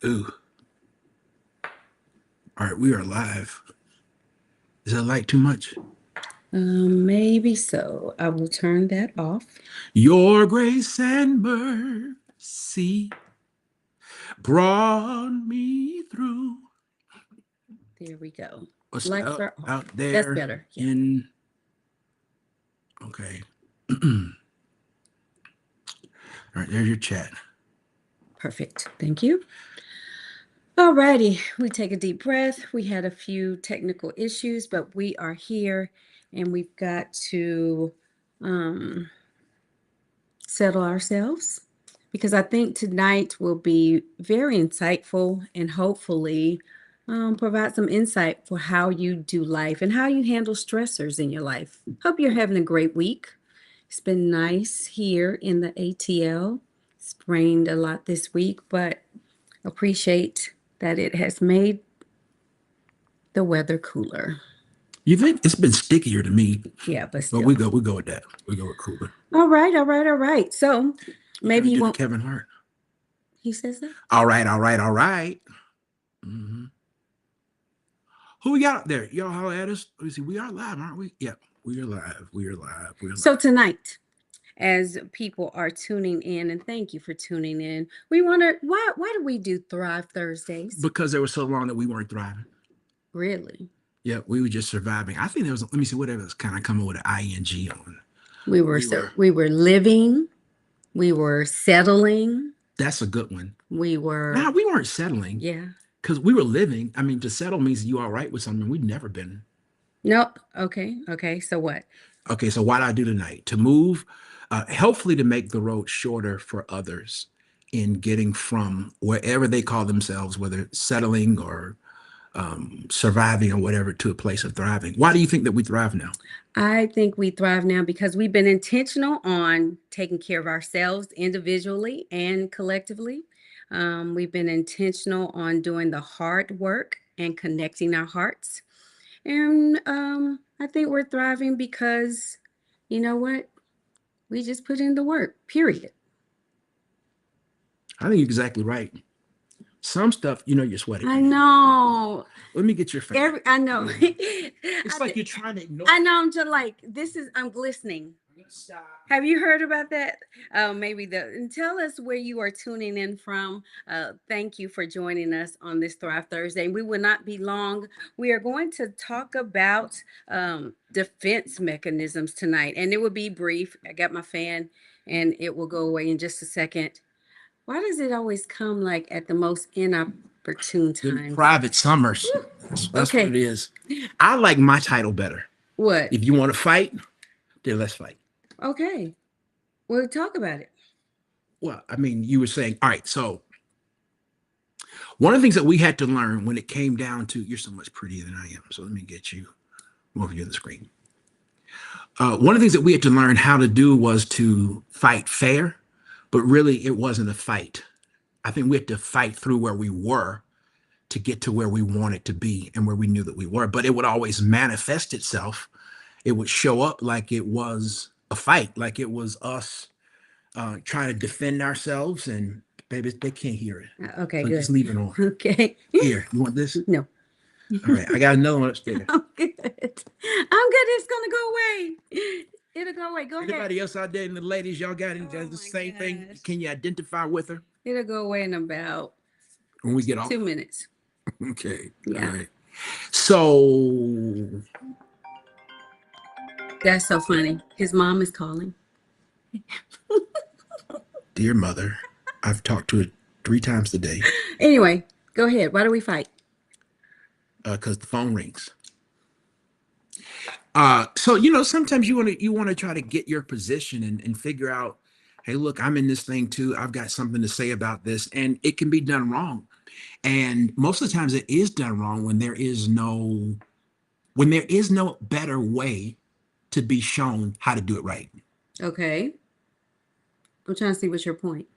Ooh. All right, we are live. Is that light too much? Maybe so. I will turn that off. Your grace and mercy brought me through. There we go. What's Lights out are off. out That's there better. Yeah. in? Okay. All right, there's your chat. Perfect. Thank you. Alrighty. We take a deep breath. We had a few technical issues, but we are here and we've got to um, settle ourselves because I think tonight will be very insightful and hopefully provide some insight for how you do life and how you handle stressors in your life. Hope you're having a great week. It's been nice here in the ATL. It's rained a lot this week, but appreciate that it has made the weather cooler. You think it's been stickier to me, Yeah, but but still. we go with that. We go with cooler. All right, all right, all right. So You trying maybe to he do the won't. Kevin Hart? He says that. All right, all right, all right. Mm-hmm. Who we got up there? Y'all holler at us. Let me see. We are live, aren't we? Yep. We are live. We are live. We are So live. tonight, as people are tuning in, and thank you for tuning in, we wonder why do we do Thrive Thursdays? Because there was so long that we weren't thriving. Really, Yeah, we were just surviving. I think there was, let me see, whatever was kind of coming with an ing on. We were, we were living, we were settling, that's a good one. we Nah, were we weren't settling yeah. because we were living. I mean, to settle means you all right with something. We've never been. Nope. Okay. Okay. So what? Okay, so what I do tonight? To move, helpfully to make the road shorter for others in getting from wherever they call themselves, whether it's settling or surviving or whatever, to a place of thriving. Why do you think that we thrive now? I think we thrive now because we've been intentional on taking care of ourselves individually and collectively. We've been intentional on doing the hard work and connecting our hearts. And I think we're thriving because, you know what? We just put in the work, period. I think you're exactly right. Some stuff, you're sweating I right now. know. Let me get your fan. I know. It's like you're trying to ignore. I know. I'm just like, I'm glistening. Stop. Have you heard about that? Maybe and tell us where you are tuning in from. Thank you for joining us on this Thrive Thursday. We will not be long. We are going to talk about defense mechanisms tonight, and it will be brief. I got my fan, and it will go away in just a second. Why does it always come like at the most inopportune The times? private summers. That's what Okay, it is. I like my title better. what? If you want to fight, then let's fight. Okay, we'll talk about it. Well, I mean, you were saying, all right, so one of the things that we had to learn when it came down to, you're so much prettier than I am. So let me get you over here on the screen. One of the things that we had to learn how to do was to fight fair, but really it wasn't a fight. I think we had to fight through where we were to get to where we wanted to be and where we knew that we were. But it would always manifest itself. It would show up like it was a fight, like it was us trying to defend ourselves. And baby, they can't hear it. Okay, So just good. leave it on. Okay. Here, you want this? No. All right, I got another one upstairs. I'm good. I'm good. It's gonna go away. It'll go away. Go ahead. Anybody else out there, and the ladies, y'all got Oh the my same thing? gosh. Can you identify with her It'll go away in about when we get off? 2 minutes. Okay, all Yeah. right. So, That's so funny. His mom is calling. dear mother, I've talked to her 3 times today Anyway, go ahead. Why do we fight? because the phone rings. So sometimes you want to try to get your position and figure out, hey, look, I'm in this thing too. I've got something to say about this, and it can be done wrong. And most of the times, it is done wrong when there is no better way to be shown how to do it right. Okay. I'm trying to see what's your point.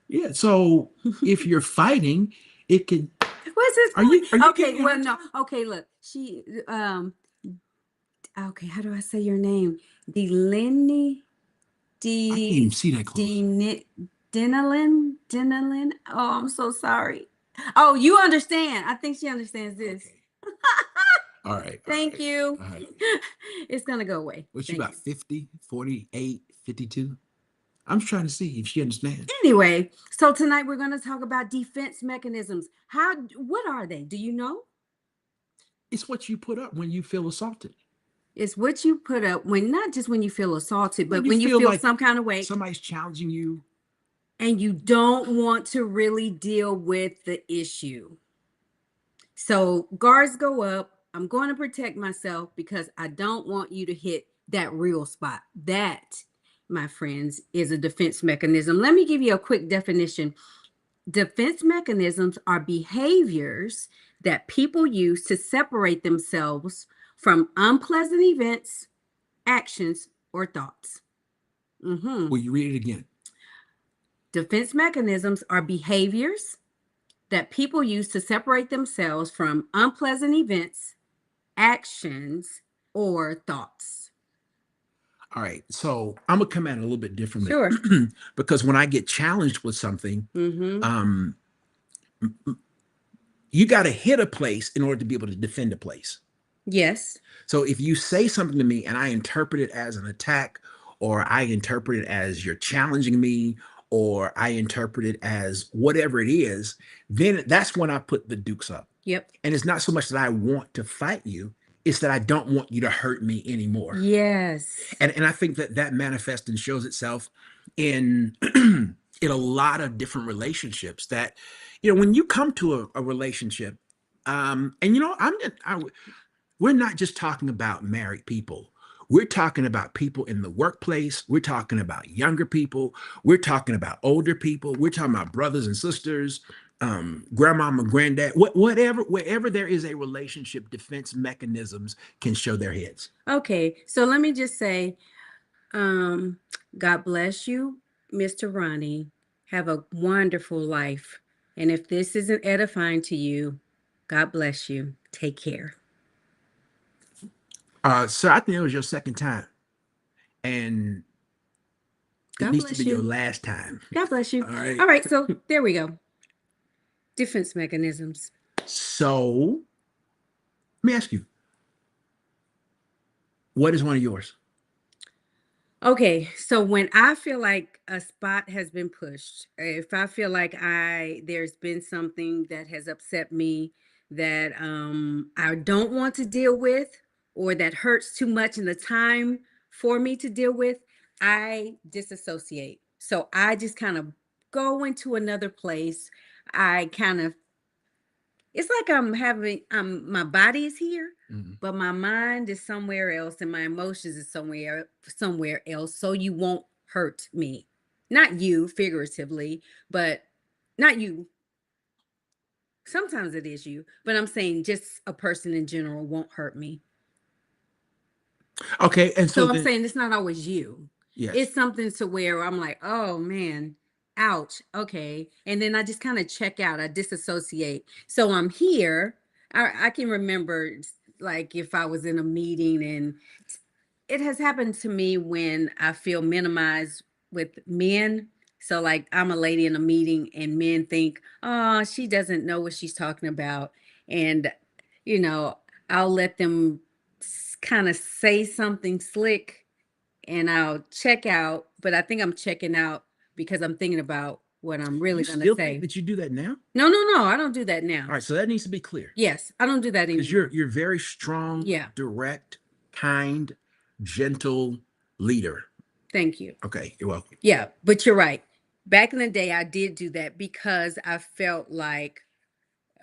Yeah. So if you're fighting, it could. What's his Are point? you Okay, getting a well, hard no. time? Okay, look. Okay, how do I say your name? Delenny I can't D even see that close. Denalyn. Oh, I'm so sorry. Oh, you understand. I think she understands this. Okay. All right. Thank you. All right. It's going to go away. What's she Thank about you. 50, 48, 52? I'm just trying to see if she understands. Anyway, so tonight we're going to talk about defense mechanisms. What are they? Do you know? It's what you put up when you feel assaulted. It's what you put up when, not just when you feel assaulted, but when you feel feel like some kind of way somebody's challenging you. and you don't want to really deal with the issue. So guards go up. I'm going to protect myself because I don't want you to hit that real spot. That, my friends, is a defense mechanism. Let me give you a quick definition. Defense mechanisms are behaviors that people use to separate themselves from unpleasant events, actions, or thoughts. Will you read it again? Defense mechanisms are behaviors that people use to separate themselves from unpleasant events, actions, or thoughts. All right. So I'm gonna come at it a little bit differently. Sure. Because when I get challenged with something, Mm-hmm. you got to hit a place in order to be able to defend a place. Yes. So if you say something to me and I interpret it as an attack, or I interpret it as you're challenging me, or I interpret it as whatever it is, then that's when I put the dukes up. Yep. And it's not so much that I want to fight you, it's that I don't want you to hurt me anymore. Yes. And I think that that manifests and shows itself in in a lot of different relationships. That when you come to a relationship, and we're not just talking about married people. We're talking about people in the workplace. We're talking about younger people. We're talking about older people. We're talking about brothers and sisters, grandmama, granddad, whatever, wherever there is a relationship, defense mechanisms can show their heads. Okay. So let me just say, God bless you, Mr. Ronnie. Have a wonderful life. And if this isn't edifying to you, God bless you. Take care. So I think it was your second time, and it God needs to bless be your you. last time. God bless you. All right. All right. So there we go. Defense mechanisms. So let me ask you, what is one of yours? Okay, so when I feel like a spot has been pushed, if I feel like there's been something that has upset me that I don't want to deal with or that hurts too much in the time for me to deal with, I disassociate. So I just kind of go into another place. I kind of It's like my body is here, Mhm. but my mind is somewhere else and my emotions is somewhere else. So you won't hurt me. Not you figuratively, but not you. Sometimes it is you, but I'm saying just a person in general won't hurt me. Okay, and so So I'm then, saying it's not always you. yes. It's something to where I'm like, oh man, ouch. Okay. And then I just kind of check out. I disassociate. So I'm here. I can remember like if I was in a meeting and it has happened to me when I feel minimized with men. So like I'm a lady in a meeting and men think, oh, she doesn't know what she's talking about. And, you know, I'll let them kind of say something slick and I'll check out, but I think I'm checking out because I'm thinking about what I'm really You going to still think say. that you do that now? No, I don't do that now. All right, so that needs to be clear. Yes, I don't do that Because anymore. you're very strong, Yeah. direct, kind, gentle leader. Thank you. Okay, you're welcome. Yeah, but you're right. Back in the day, I did do that because I felt like,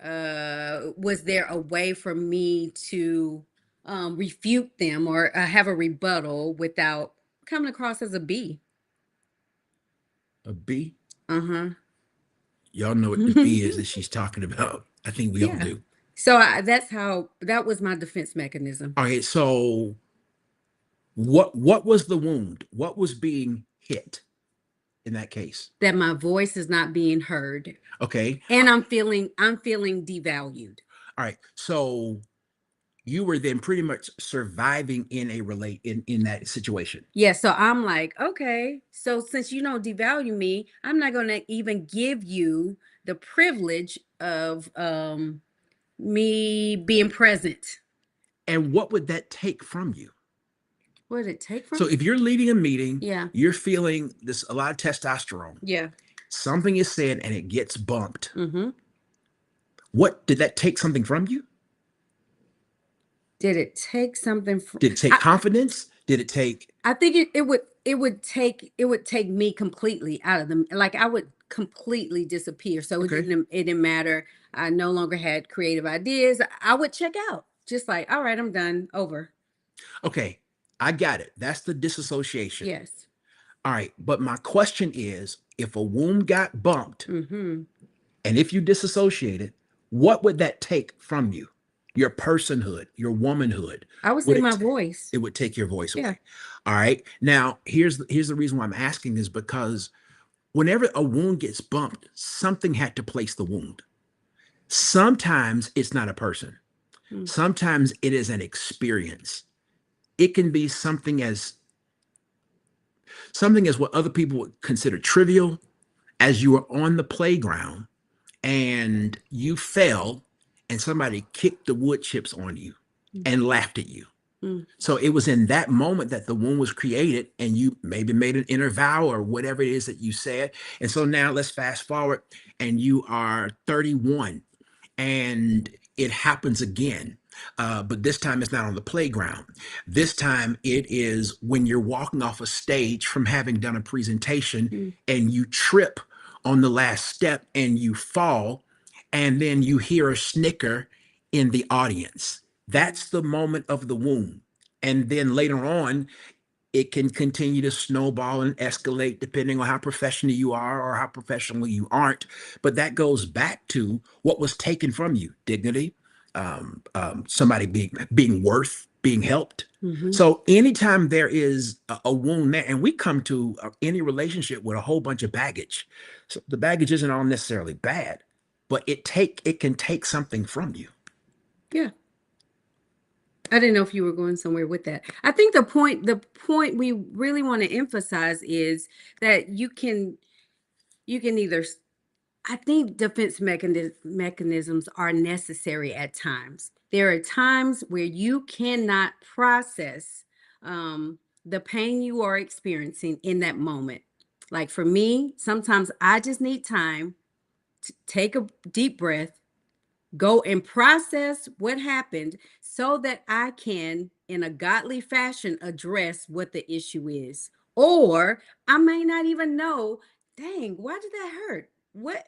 was there a way for me to refute them or have a rebuttal without coming across as a B? A B. Uh-huh. Y'all know what the B is that she's talking about. I think we all Yeah. do. So that was my defense mechanism. All right, so what was the wound? What was being hit in that case? That my voice is not being heard. Okay. And I'm feeling devalued. All right. So you were then pretty much surviving in in that situation. Yeah, so I'm like, okay, so since you don't devalue me, I'm not gonna even give you the privilege of me being present. And what would that take from you? What did it take from So me? if you're leading a meeting, Yeah, you're feeling this a lot of testosterone. yeah. Something is said and it gets bumped. Mm-hmm. What did that take something from you? Did it take something from Did it take I, confidence? Did it take I think it would take me completely out of them. Like I would completely disappear. So okay? it didn't matter. I no longer had creative ideas. I would check out. Just like, all right, I'm done. Over. Okay, I got it. That's the disassociation. Yes. All right, but my question is, if a womb got bumped Mm-hmm. and if you disassociated, what would that take from you? Your personhood, your womanhood. I would Would say my it voice. it would take your voice Yeah. away. All right. Now, here's the reason why I'm asking is because whenever a wound gets bumped, something had to place the wound. Sometimes it's not a person. Mm. Sometimes it is an experience. It can be something as what other people would consider trivial, as you were on the playground and you fell and somebody kicked the wood chips on you Mm. and laughed at you. Mm. So it was in that moment that the wound was created, and you maybe made an inner vow or whatever it is that you said. And so now let's fast forward, and you are 31, and it happens again. But this time it's not on the playground. This time it is when you're walking off a stage from having done a presentation Mm. and you trip on the last step and you fall, and then you hear a snicker in the audience. That's the moment of the wound. And then later on, it can continue to snowball and escalate depending on how professional you are or how professional you aren't. But that goes back to what was taken from you: dignity, somebody being worth being helped. Mm-hmm. So anytime there is a wound there, and we come to any relationship with a whole bunch of baggage, so the baggage isn't all necessarily bad, but it can take something from you. Yeah. I didn't know if you were going somewhere with that. I think the point we really want to emphasize is that you can either I think defense mechanisms are necessary at times. There are times where you cannot process the pain you are experiencing in that moment. Like for me, sometimes I just need time to take a deep breath, go and process what happened so that I can, in a godly fashion, address what the issue is. Or I may not even know, dang, why did that hurt? What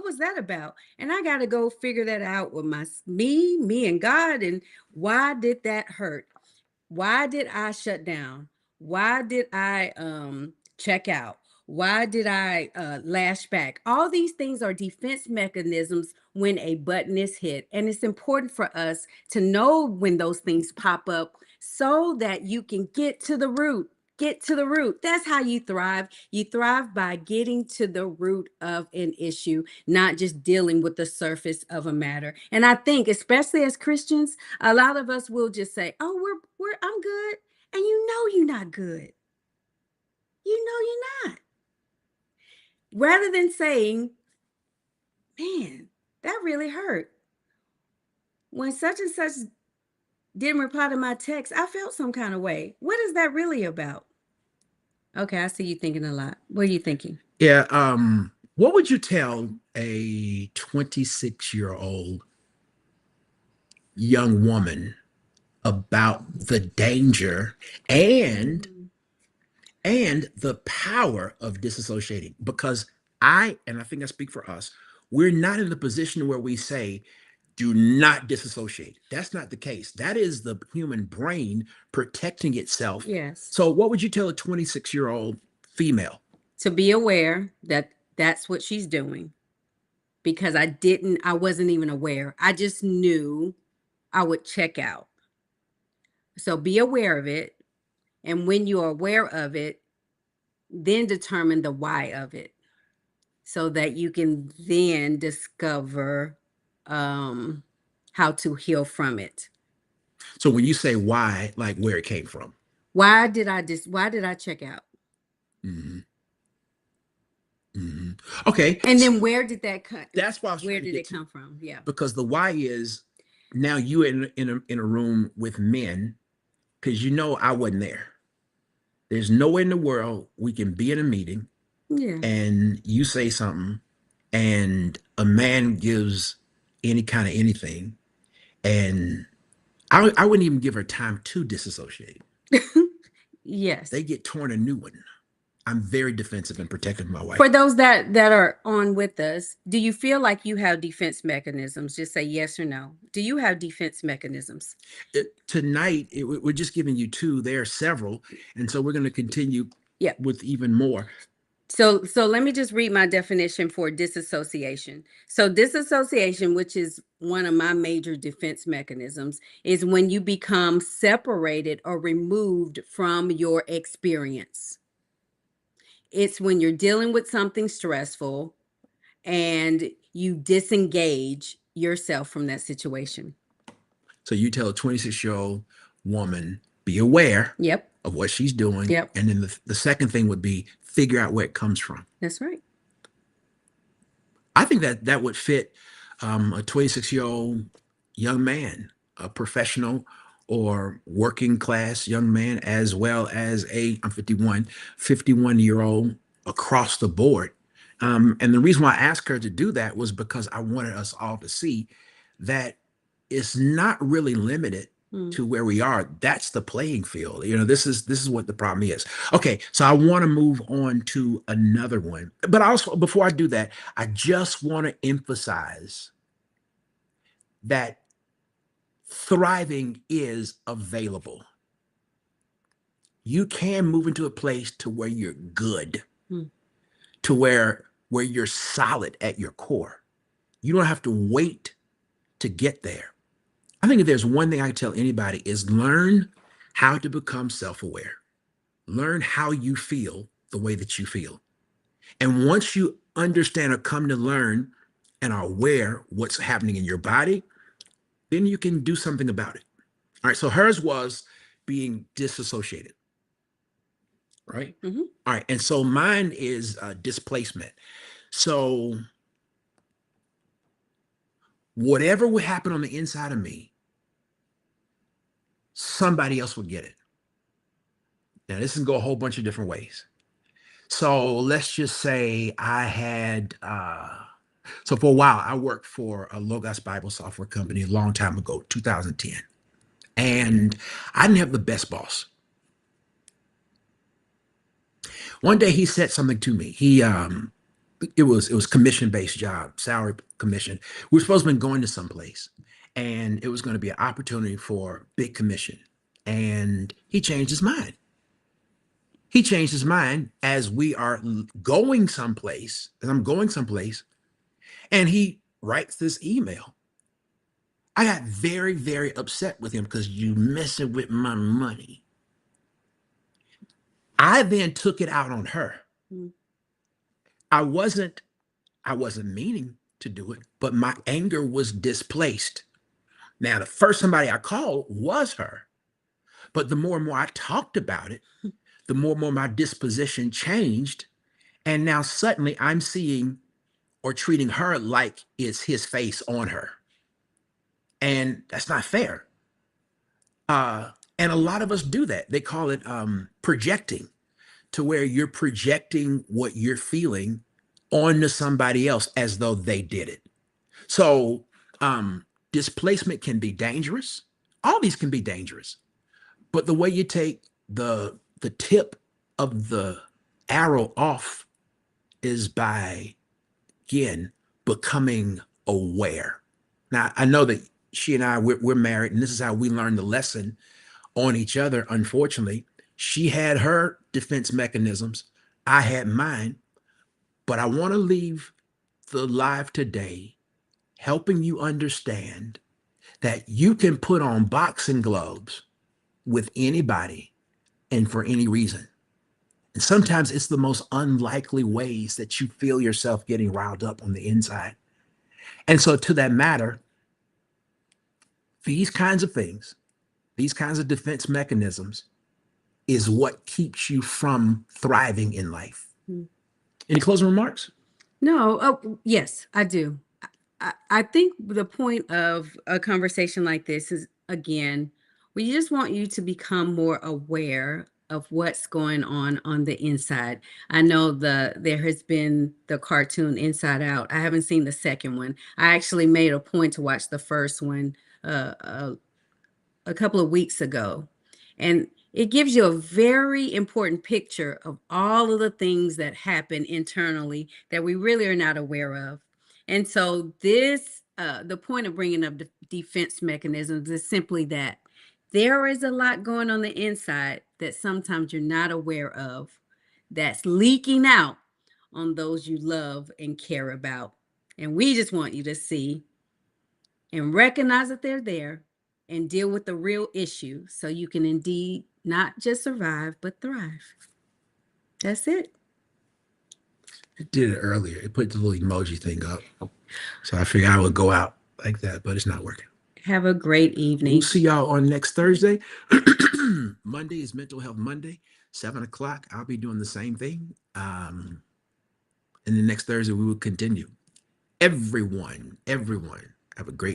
was that about? And I got to go figure that out with me and God. And why did that hurt? Why did I shut down? Why did I check out? Why did I lash back? All these things are defense mechanisms when a button is hit. And it's important for us to know when those things pop up so that you can get to the root. Get to the root. That's how you thrive. You thrive by getting to the root of an issue, not just dealing with the surface of a matter. And I think, especially as Christians, a lot of us will just say, "Oh, we're I'm good," and you know you're not good. You know you're not. Rather than saying, "Man, that really hurt." When such and such didn't reply to my text, I felt some kind of way. What is that really about? Okay, I see you thinking a lot. What are you thinking? Yeah. What would you tell a 26-year-old young woman about the danger and Mhm. and the power of disassociating? Because I think I speak for us, we're not in the position where we say, do not disassociate. That's not the case. That is the human brain protecting itself. Yes. So, what would you tell a 26-year-old female? To be aware that that's what she's doing because I wasn't even aware. I just knew I would check out. So be aware of it. And when you're aware of it, then determine the why of it so that you can then discover um, how to heal from it. So when you say why, like where it came from. Why did I check out? Hmm. Hmm. Okay. And then where did that come That's why I was where trying to did get it to, come from? Yeah. because the why is now you in a room with men, because you know I wasn't there. There's nowhere in the world we can be in a meeting Yeah. and you say something and a man gives any kind of anything, and I wouldn't even give her time to disassociate. Yes. They get torn a new one. I'm very defensive and protective of my wife. For those that are on with us, do you feel like you have defense mechanisms? Just say yes or no. Do you have defense mechanisms? Tonight, we're just giving you two. There are several, and so we're going to continue Yeah. with even more. So let me just read my definition for disassociation. So disassociation, which is one of my major defense mechanisms, is when you become separated or removed from your experience. It's when you're dealing with something stressful and you disengage yourself from that situation. So you tell a 26-year-old woman, be aware Yep. of what she's doing, Yep. and then the second thing would be figure out where it comes from. That's right. I think that would fit a 26-year-old young man, a professional or working class young man, as well as I'm 51, 51-year-old across the board. And the reason why I asked her to do that was because I wanted us all to see that it's not really limited Mm. to where we are. That's the playing field. This is what the problem is. Okay, so I want to move on to another one. But also, before I do that, I just want to emphasize that thriving is available. You can move into a place to where you're good, Mm. to where you're solid at your core. You don't have to wait to get there. I think if there's one thing I tell anybody is learn how to become self-aware. Learn how you feel the way that you feel. And once you understand or come to learn and are aware what's happening in your body, then you can do something about it. All right. So hers was being disassociated. Right. Mm-hmm. All right. And so mine is displacement. So whatever would happen on the inside of me, somebody else would get it. Now, this can go a whole bunch of different ways. So let's just say I had, so for a while, I worked for a Logos Bible software company a long time ago, 2010. And I didn't have the best boss. One day he said something to me. It was commission-based job, salary commission. We were supposed to be going to someplace, and it was going to be an opportunity for big commission. And he changed his mind. He changed his mind as we are going someplace, as I'm going someplace, and he writes this email. I got very, very upset with him because you messing with my money. I then took it out on her. Mm. I wasn't meaning to do it, but my anger was displaced. Now, the first somebody I called was her, but the more and more I talked about it, the more and more my disposition changed. And now suddenly I'm seeing or treating her like it's his face on her. And that's not fair. And a lot of us do that. They call it projecting, to where you're projecting what you're feeling onto somebody else as though they did it. So displacement can be dangerous. All these can be dangerous. But the way you take the tip of the arrow off is by, again, becoming aware. Now, I know that she and we're married, and this is how we learned the lesson on each other. Unfortunately, she had her defense mechanisms, I had mine. But I want to leave the live today helping you understand that you can put on boxing gloves with anybody and for any reason. And sometimes it's the most unlikely ways that you feel yourself getting riled up on the inside. And so, to that matter, these kinds of things These kinds of defense mechanisms is what keeps you from thriving in life. Mm. Any closing remarks? No, oh, yes, I do. I think the point of a conversation like this is, again, we just want you to become more aware of what's going on the inside. I know there has been the cartoon Inside Out. I haven't seen the second one. I actually made a point to watch the first one a couple of weeks ago. And it gives you a very important picture of all of the things that happen internally that we really are not aware of. And so the point of bringing up defense mechanisms is simply that there is a lot going on the inside that sometimes you're not aware of, that's leaking out on those you love and care about. And we just want you to see and recognize that they're there and deal with the real issue so you can indeed not just survive, but thrive. That's it. It did it earlier. It put the little emoji thing up. So I figured I would go out like that, but it's not working. Have a great We'll evening. see y'all on next Thursday. Monday is Mental Health Monday, 7 o'clock. I'll be doing the same thing. And the next Thursday, we will continue. Everyone, have a great